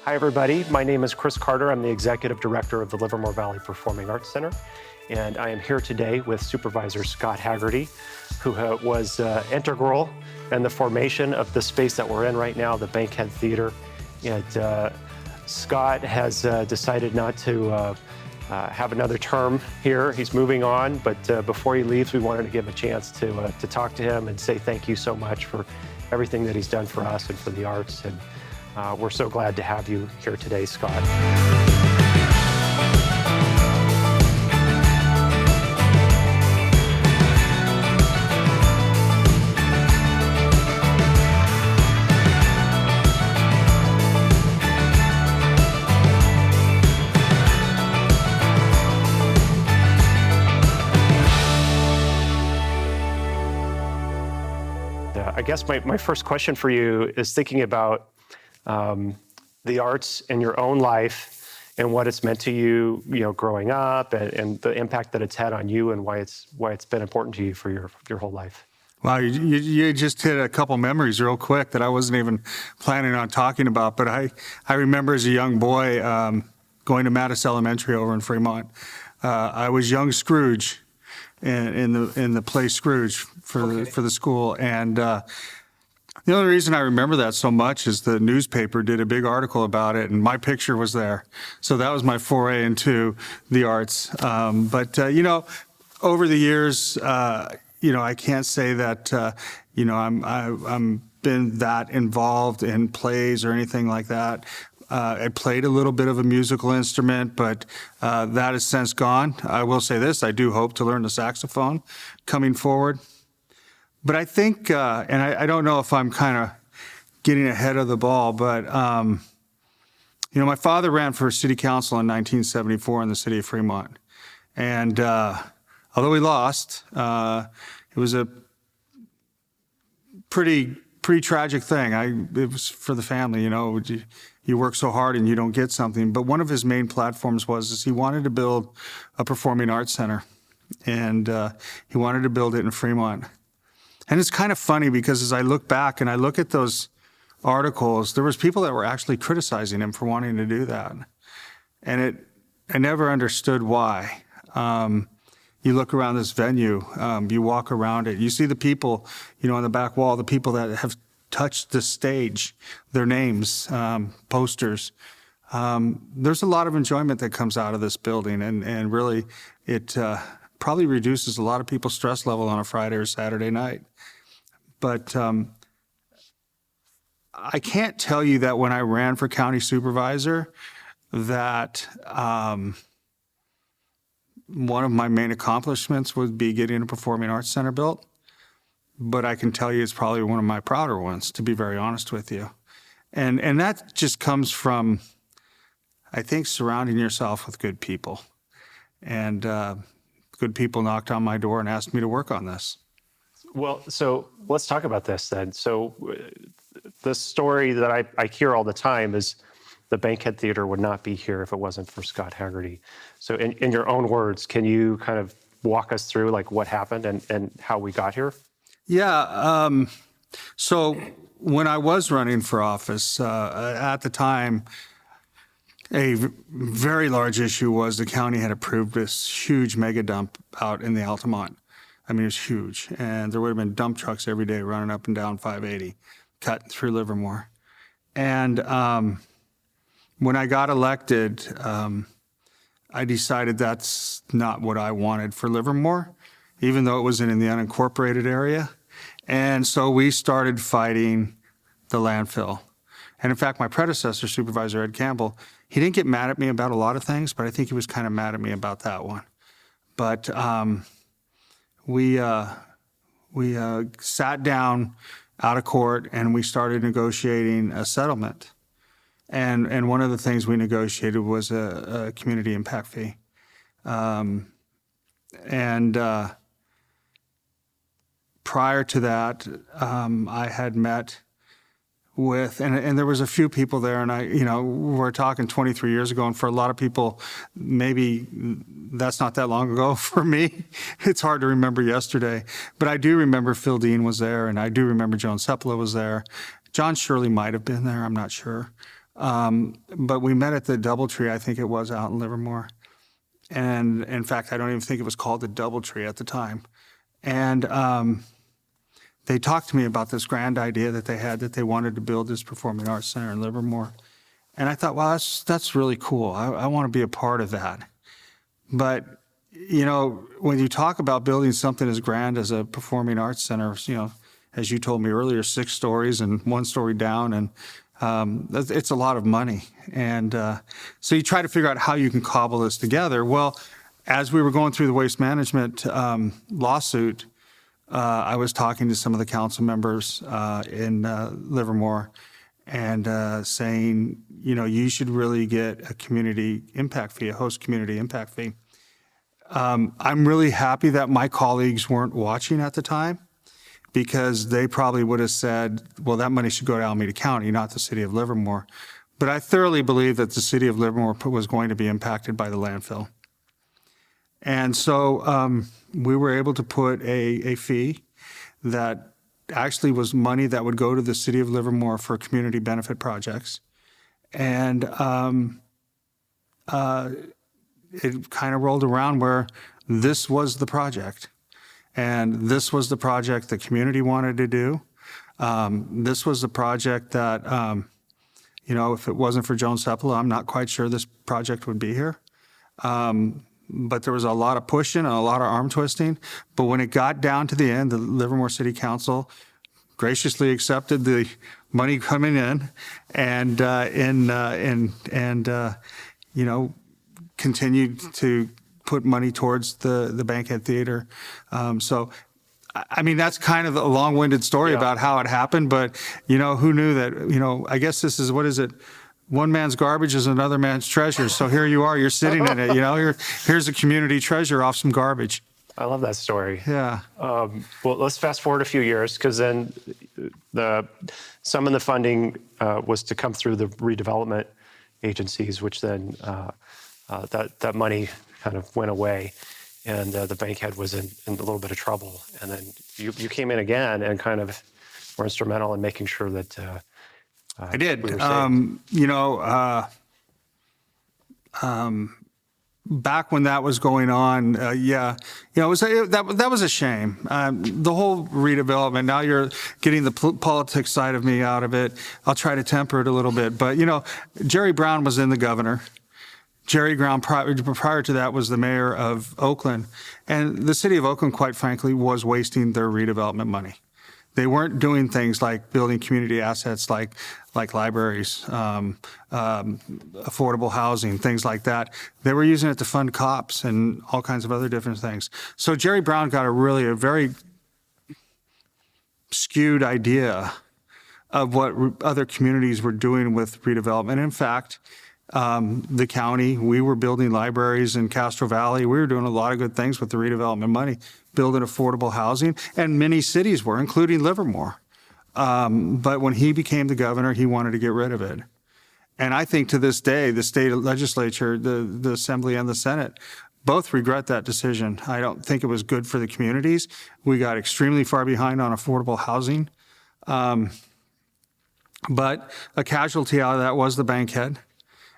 Hi, everybody. My name is Chris Carter. I'm the Executive Director of the Livermore Valley Performing Arts Center, and I am here today with Supervisor Scott Haggerty, who was integral in the formation of the space that we're in right now, the Bankhead Theater. And Scott has decided not to have another term here. He's moving on, but before he leaves, we wanted to give him a chance to talk to him and say thank you so much for everything that he's done for us and for the arts. And we're so glad to have you here today, Scott. I guess my first question for you is thinking about the arts in your own life and what it's meant to you, growing up, and the impact that it's had on you, and why it's been important to you for your whole life. Wow, you just hit a couple memories real quick that I wasn't even planning on talking about. But I remember as a young boy going to Mattis Elementary over in Fremont. I was young Scrooge in the play Scrooge for the school, and the only reason I remember that so much is the newspaper did a big article about it, and my picture was there. So that was my foray into the arts. But over the years, I can't say that I'm been that involved in plays or anything like that. I played a little bit of a musical instrument, but that has since gone. I will say this: I do hope to learn the saxophone coming forward. But I think, and I don't know if I'm kind of getting ahead of the ball, but, my father ran for city council in 1974 in the city of Fremont. And although he lost, it was a pretty tragic thing. It was for the family, you work so hard and you don't get something. But one of his main platforms was he wanted to build a performing arts center. And he wanted to build it in Fremont. And it's kind of funny because as I look back and I look at those articles, there was people that were actually criticizing him for wanting to do that. And I never understood why. You look around this venue, you walk around it, you see the people, on the back wall, the people that have touched the stage, their names, posters. There's a lot of enjoyment that comes out of this building, and really it probably reduces a lot of people's stress level on a Friday or Saturday night. But I can't tell you that when I ran for county supervisor that one of my main accomplishments would be getting a performing arts center built. But I can tell you it's probably one of my prouder ones, to be very honest with you. And that just comes from, I think, surrounding yourself with good people. And good people knocked on my door and asked me to work on this. Well, so let's talk about this then. So the story that I hear all the time is the Bankhead Theater would not be here if it wasn't for Scott Haggerty. So in your own words, can you kind of walk us through like what happened and how we got here? Yeah. So when I was running for office, at the time, a very large issue was the county had approved this huge mega dump out in the Altamont. I mean, it was huge. And there would have been dump trucks every day running up and down 580, cutting through Livermore. And when I got elected, I decided that's not what I wanted for Livermore, even though it was in the unincorporated area. And so we started fighting the landfill. And in fact, my predecessor, Supervisor Ed Campbell, he didn't get mad at me about a lot of things, but I think he was kind of mad at me about that one. But we sat down out of court and we started negotiating a settlement. And one of the things we negotiated was a community impact fee. Prior to that, I had met with, and there was a few people there, and we're talking 23 years ago, and for a lot of people, maybe that's not that long ago. For me, it's hard to remember yesterday, but I do remember Phil Dean was there, and I do remember Joan Sepula was there. John Shirley might have been there, I'm not sure. But we met at the Doubletree, I think it was, out in Livermore. And in fact, I don't even think it was called the Doubletree at the time. And they talked to me about this grand idea that they had, that they wanted to build this performing arts center in Livermore. And I thought, well, that's really cool. I want to be a part of that. But, you know, when you talk about building something as grand as a performing arts center, you know, as you told me earlier, 6 stories and 1 story down, and it's a lot of money. And so you try to figure out how you can cobble this together. Well, as we were going through the waste management lawsuit, I was talking to some of the council members in Livermore and saying, you know, you should really get a community impact fee, a host community impact fee. I'm really happy that my colleagues weren't watching at the time, because they probably would have said, well, that money should go to Alameda County, not the city of Livermore. But I thoroughly believe that the city of Livermore was going to be impacted by the landfill. And so we were able to put a fee that actually was money that would go to the city of Livermore for community benefit projects. And it kind of rolled around where this was the project. And this was the project the community wanted to do. This was the project that, you know, if it wasn't for Joan Sepula, I'm not quite sure this project would be here. But there was a lot of pushing and a lot of arm twisting. But when it got down to the end, the Livermore City Council graciously accepted the money coming in, and you know, continued to put money towards the Bankhead Theater. So, I mean, that's kind of a long-winded story about how it happened. But you know, who knew that? You know, I guess this is, what is it? One man's garbage is another man's treasure. So here you are, you're sitting in it, you know, here's a community treasure off some garbage. I love that story. Yeah. Well, let's fast forward a few years, because then some of the funding was to come through the redevelopment agencies, which then that money kind of went away, and the Bankhead was in a little bit of trouble. And then you came in again and kind of were instrumental in making sure that I did. we were saved. You know, back when that was going on, yeah, you know, that was a shame. The whole redevelopment. Now you're getting the politics side of me out of it. I'll try to temper it a little bit, but you know, Jerry Brown was in the governor. Jerry Brown, prior to that, was the mayor of Oakland, and the city of Oakland, quite frankly, was wasting their redevelopment money. They weren't doing things like building community assets like libraries, affordable housing, things like that. They were using it to fund cops and all kinds of other different things. So Jerry Brown got a very skewed idea of what other communities were doing with redevelopment. In fact, the county, we were building libraries in Castro Valley. We were doing a lot of good things with the redevelopment money, building affordable housing, and many cities were, including Livermore. But when he became the governor, he wanted to get rid of it. And I think to this day, the state legislature, the Assembly and the Senate, both regret that decision. I don't think it was good for the communities. We got extremely far behind on affordable housing. But a casualty out of that was the Bankhead.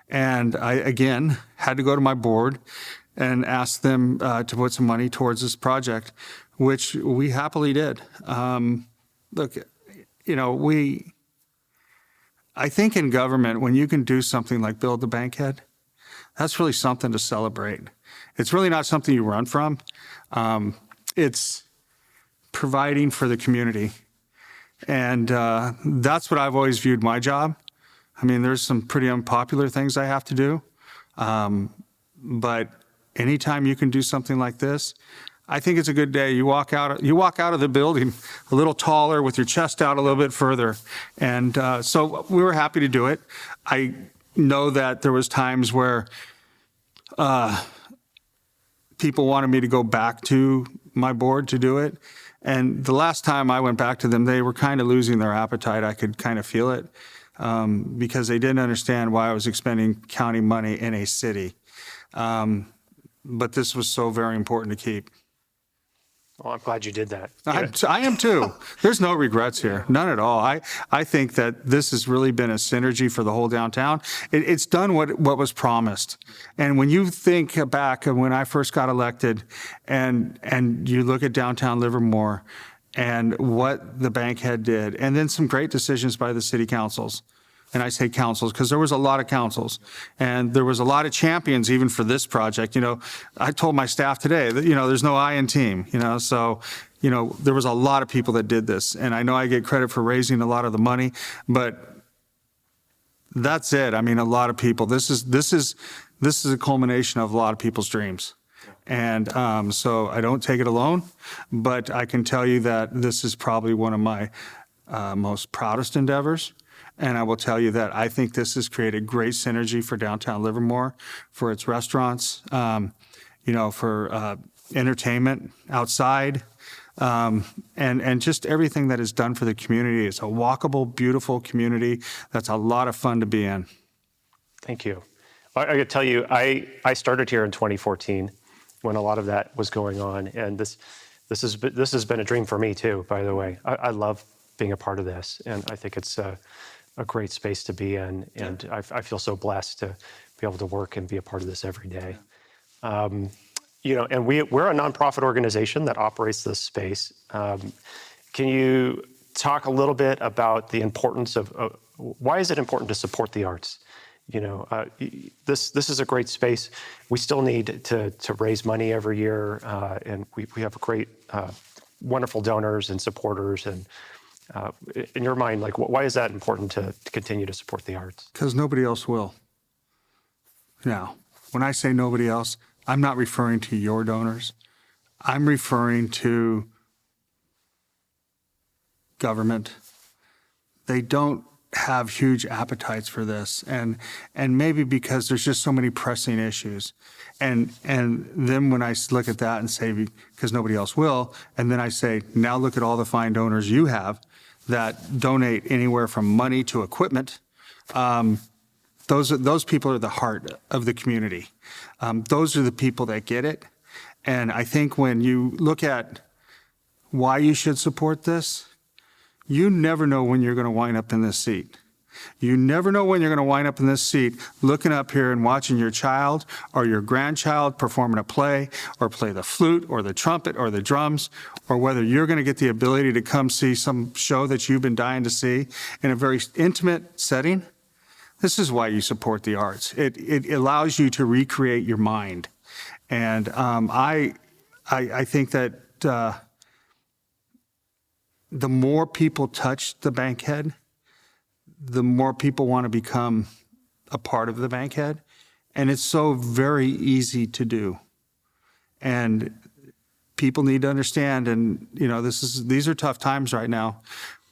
And I, again, had to go to my board and ask them to put some money towards this project, which we happily did. Look, you know, I think in government, when you can do something like build the Bankhead, that's really something to celebrate. It's really not something you run from. It's providing for the community. And that's what I've always viewed my job. I mean, there's some pretty unpopular things I have to do, but anytime you can do something like this, I think it's a good day. You walk out of the building a little taller with your chest out a little bit further, and so we were happy to do it. I know that there was times where people wanted me to go back to my board to do it, and the last time I went back to them, they were kind of losing their appetite. I could kind of feel it. Because they didn't understand why I was expending county money in a city. But this was so very important to keep. Well, I'm glad you did that. I am too. There's no regrets here, none at all. I think that this has really been a synergy for the whole downtown. It's done what was promised. And when you think back when I first got elected, and you look at downtown Livermore and what the Bankhead did, and then some great decisions by the city councils. And I say councils because there was a lot of councils, and there was a lot of champions even for this project. I told my staff today that, there's no I in team, so, there was a lot of people that did this. And I know I get credit for raising a lot of the money, but that's it. I mean, a lot of people, this is a culmination of a lot of people's dreams. And so I don't take it alone, but I can tell you that this is probably one of my most proudest endeavors. And I will tell you that I think this has created great synergy for downtown Livermore, for its restaurants, for entertainment outside, and just everything that is done for the community. It's a walkable, beautiful community that's a lot of fun to be in. Thank you. I got to tell you, I started here in 2014 when a lot of that was going on, and this has been a dream for me too. By the way, I love being a part of this, and I think it's a great space to be in, and I feel so blessed to be able to work and be a part of this every day. And we're a nonprofit organization that operates this space. Can you talk a little bit about the importance of why is it important to support the arts? This is a great space. We still need to raise money every year, and we have great, wonderful donors and supporters. And in your mind, why is that important to continue to support the arts? Because nobody else will. Now, when I say nobody else, I'm not referring to your donors. I'm referring to government. They don't have huge appetites for this, and maybe because there's just so many pressing issues. And then when I look at that and say, because nobody else will, and then I say, now look at all the fine donors you have that donate anywhere from money to equipment. Those people are the heart of the community. Those are the people that get it. And I think when you look at why you should support this, you never know when you're going to wind up in this seat. You never know when you're going to wind up in this seat looking up here and watching your child or your grandchild perform in a play or play the flute or the trumpet or the drums, or whether you're going to get the ability to come see some show that you've been dying to see in a very intimate setting. This is why you support the arts. It allows you to recreate your mind. And I think that the more people touch the Bankhead, the more people want to become a part of the Bankhead. And it's so very easy to do. And people need to understand, and these are tough times right now,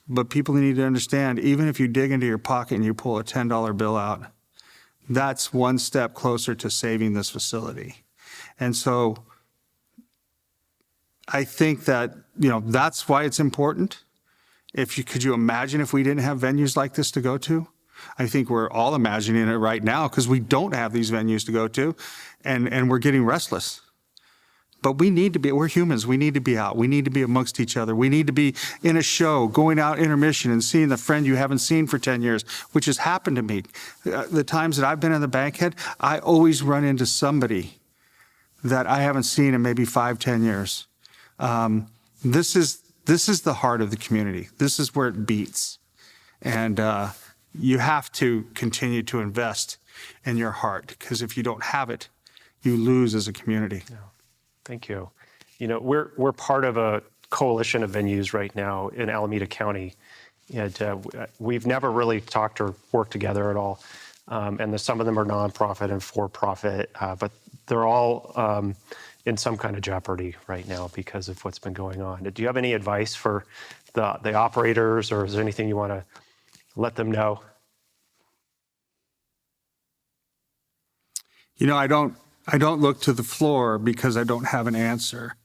but people need to understand, even if you dig into your pocket and you pull a $10 bill out, that's one step closer to saving this facility. And so I think that, that's why it's important. Could you imagine if we didn't have venues like this to go to? I think we're all imagining it right now because we don't have these venues to go to, and we're getting restless. But we're humans. We need to be out. We need to be amongst each other. We need to be in a show, going out intermission and seeing the friend you haven't seen for 10 years, which has happened to me. The times that I've been in the Bankhead, I always run into somebody that I haven't seen in maybe 5-10 years. This is the heart of the community. This is where it beats. And you have to continue to invest in your heart, because if you don't have it, you lose as a community. Yeah. Thank you. We're part of a coalition of venues right now in Alameda County, and we've never really talked or worked together at all. And some of them are nonprofit and for-profit, but they're all in some kind of jeopardy right now because of what's been going on. Do you have any advice for the operators, or is there anything you want to let them know? I don't look to the floor because I don't have an answer.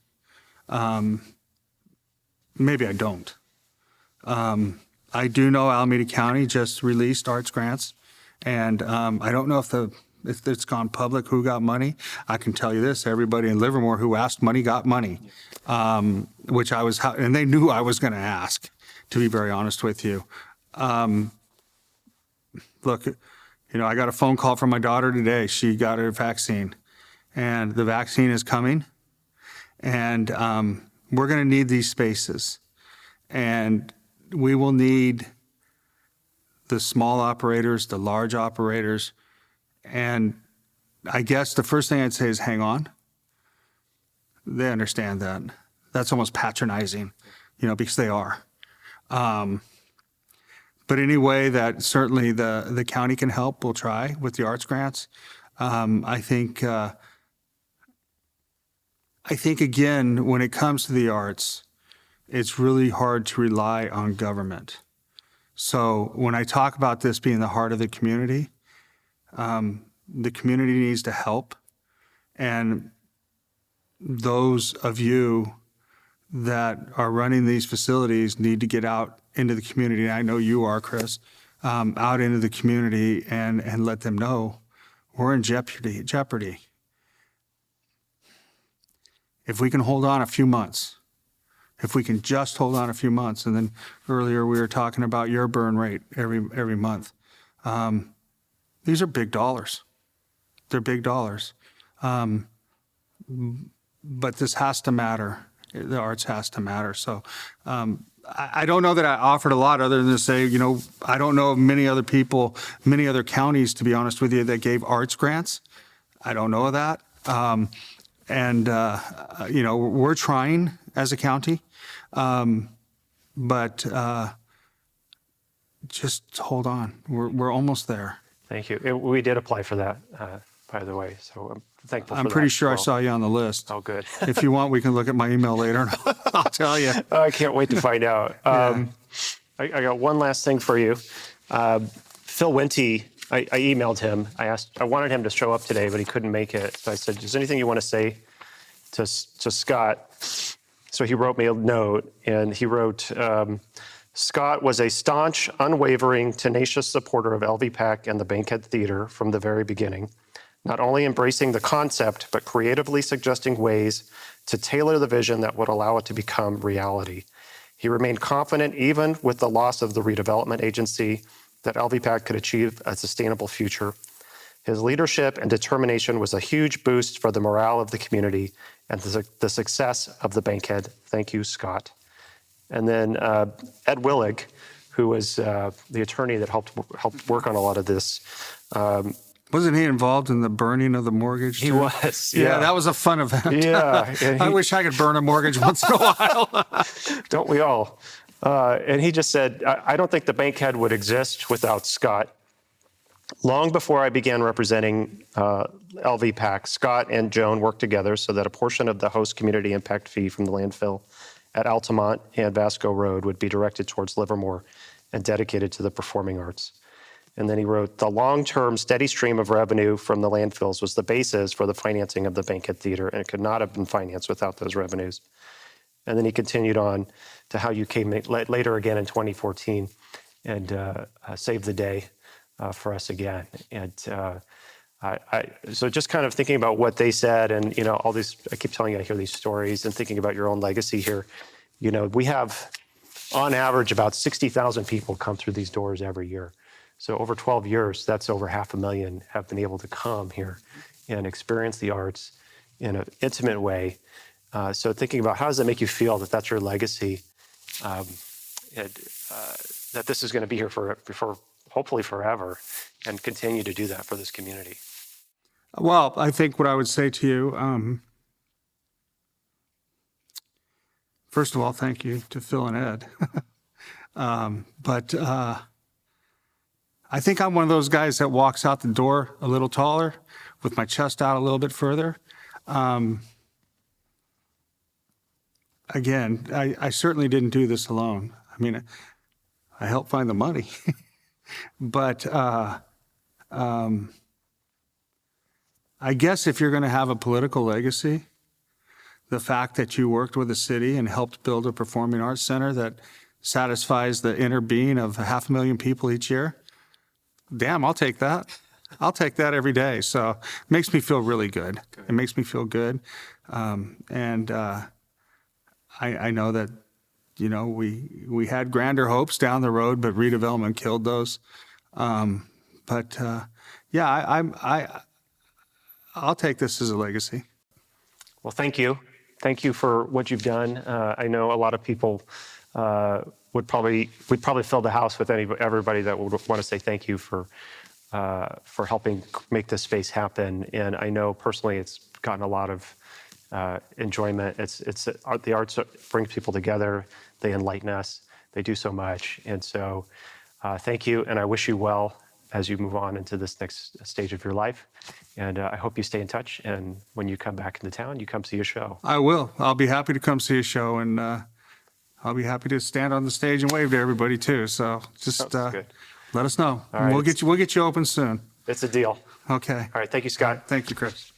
Maybe I don't. I do know Alameda County just released arts grants, and I don't know if the It's gone public who got money. I can tell you this, everybody in Livermore who asked money got money, which and they knew I was going to ask, to be very honest with you. Look, I got a phone call from my daughter today. She got her vaccine, and the vaccine is coming, and we're going to need these spaces, and we will need the small operators, the large operators, and I guess the first thing I'd say is hang on. They understand that. That's almost patronizing, because they are. But any way that certainly the county can help, we'll try with the arts grants. I think again, when it comes to the arts, it's really hard to rely on government. So when I talk about this being the heart of the community needs to help. And those of you that are running these facilities need to get out into the community. I know you are, Chris, out into the community and let them know we're in jeopardy. If we can hold on a few months, if we can just hold on a few months, and then earlier we were talking about your burn rate every month. These are big dollars. They're big dollars. But this has to matter. The arts has to matter. So I don't know that I offered a lot other than to say, I don't know of many other people, many other counties, to be honest with you, that gave arts grants. I don't know of that. We're trying as a county, but just hold on. We're almost there. Thank you. We did apply for that, by the way, so I'm thankful for that. I'm pretty sure as well. I saw you on the list. Oh, good. If you want, we can look at my email later and I'll tell you. I can't wait to find out. Yeah. I got one last thing for you. Phil Winty, I emailed him. I wanted him to show up today, but he couldn't make it. So I said, is there anything you want to say to Scott? So he wrote me a note, and he wrote, Scott was a staunch, unwavering, tenacious supporter of LVPAC and the Bankhead Theater from the very beginning, not only embracing the concept, but creatively suggesting ways to tailor the vision that would allow it to become reality. He remained confident, even with the loss of the redevelopment agency, that LVPAC could achieve a sustainable future. His leadership and determination was a huge boost for the morale of the community and the success of the Bankhead. Thank you, Scott. And then Ed Willig, who was the attorney that helped work on a lot of this. Wasn't he involved in the burning of the mortgage? He was. Yeah, that was a fun event. Yeah. I wish I could burn a mortgage once in a while. Don't we all? And he just said, I don't think the Bankhead would exist without Scott. Long before I began representing LVPAC, Scott and Joan worked together so that a portion of the host community impact fee from the landfill at Altamont and Vasco Road would be directed towards Livermore and dedicated to the performing arts. And then he wrote, the long-term steady stream of revenue from the landfills was the basis for the financing of the Bankhead Theater, and it could not have been financed without those revenues. And then he continued on to how you came later again in 2014 and saved the day for us again. And so just kind of thinking about what they said and, all these, I keep telling you, I hear these stories and thinking about your own legacy here. We have on average about 60,000 people come through these doors every year. So over 12 years, that's over 500,000 have been able to come here and experience the arts in an intimate way. So thinking about how does it make you feel that that's your legacy, that this is going to be here for hopefully forever and continue to do that for this community? Well, I think what I would say to you, first of all, thank you to Phil and Ed. But I think I'm one of those guys that walks out the door a little taller with my chest out a little bit further. Again, I certainly didn't do this alone. I mean, I helped find the money. But I guess if you're going to have a political legacy, the fact that you worked with the city and helped build a performing arts center that satisfies the inner being of 500,000 people each year, damn, I'll take that. I'll take that every day. So it makes me feel really good. It makes me feel good. And I know that, you know, we had grander hopes down the road, but redevelopment killed those. Yeah, I'll take this as a legacy. Well, thank you. Thank you for what you've done. I know a lot of people we'd probably fill the house with everybody that would want to say thank you for helping make this space happen. And I know personally it's gotten a lot of enjoyment. The arts brings people together. They enlighten us. They do so much. And so thank you. And I wish you well as you move on into this next stage of your life. And I hope you stay in touch. And when you come back into town, you come see a show. I will. I'll be happy to come see a show, and I'll be happy to stand on the stage and wave to everybody too. So just let us know. All right. We'll get you open soon. It's a deal. Okay. All right. Thank you, Scott. Thank you, Chris.